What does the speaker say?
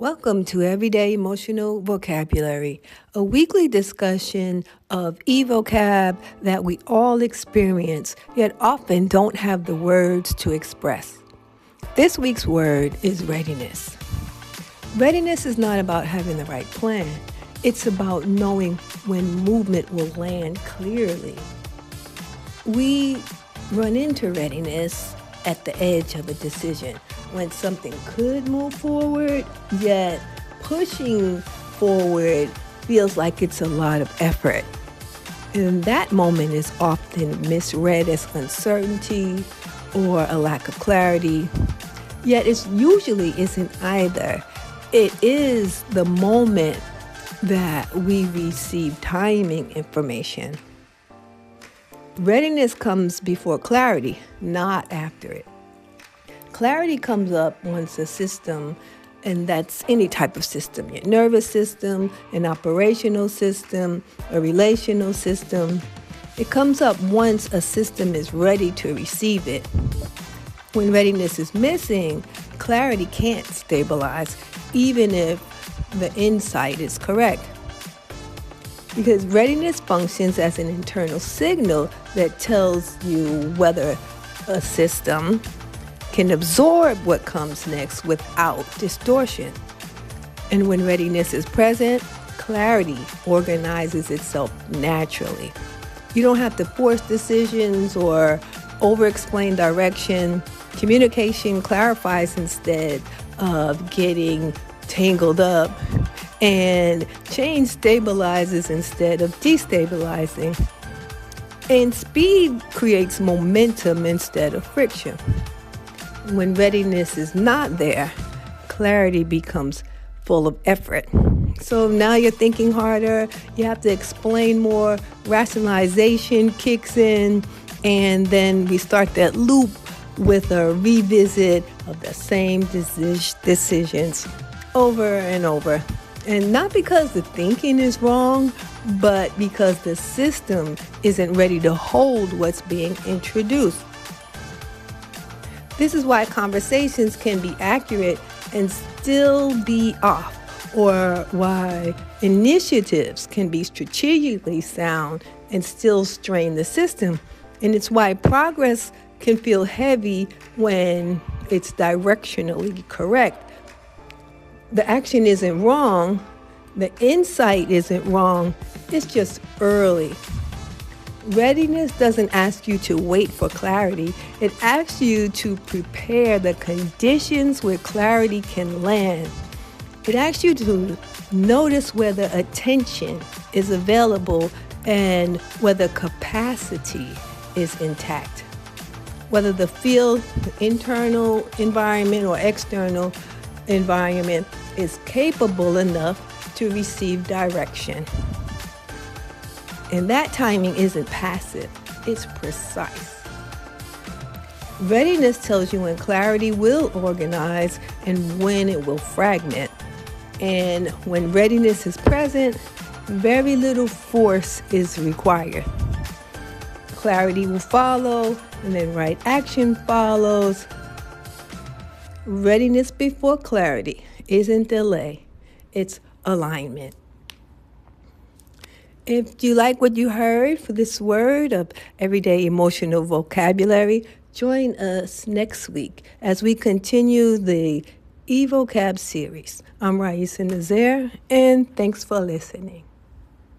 Welcome to Everyday Emotional Vocabulary, a weekly discussion of evocab that we all experience, yet often don't have the words to express. This week's word is readiness. Readiness is not about having the right plan. It's about knowing when movement will land clearly. We run into readiness at the edge of a decision when something could move forward, yet pushing forward feels like it's a lot of effort. And that moment is often misread as uncertainty or a lack of clarity, yet it usually isn't either. It is the moment that we receive timing information. Readiness comes before clarity, not after it. Clarity comes up once a system, and that's any type of system, your nervous system, an operational system, a relational system. It comes up once a system is ready to receive it. When readiness is missing, clarity can't stabilize, even if the insight is correct. Because readiness functions as an internal signal that tells you whether a system can absorb what comes next without distortion. And when readiness is present, clarity organizes itself naturally. You don't have to force decisions or over-explain direction. Communication clarifies instead of getting tangled up, and change stabilizes instead of destabilizing. And speed creates momentum instead of friction. When readiness is not there, clarity becomes full of effort. So now you're thinking harder, you have to explain more, rationalization kicks in, and then we start that loop with a revisit of the same decisions over and over. And not because the thinking is wrong, but because the system isn't ready to hold what's being introduced. This is why conversations can be accurate and still be off, or why initiatives can be strategically sound and still strain the system. And it's why progress can feel heavy when it's directionally correct. The action isn't wrong, the insight isn't wrong, it's just early. Readiness doesn't ask you to wait for clarity, it asks you to prepare the conditions where clarity can land. It asks you to notice whether attention is available and whether capacity is intact. Whether the field, the internal environment or external environment is capable enough to receive direction. And that timing isn't passive, it's precise. Readiness tells you when clarity will organize and when it will fragment. And when readiness is present, very little force is required. Clarity will follow, and then right action follows. Readiness before clarity isn't delay, it's alignment. If you like what you heard for this word of everyday emotional vocabulary, join us next week as we continue the evocab series. I'm Raisa Nazaire, and thanks for listening.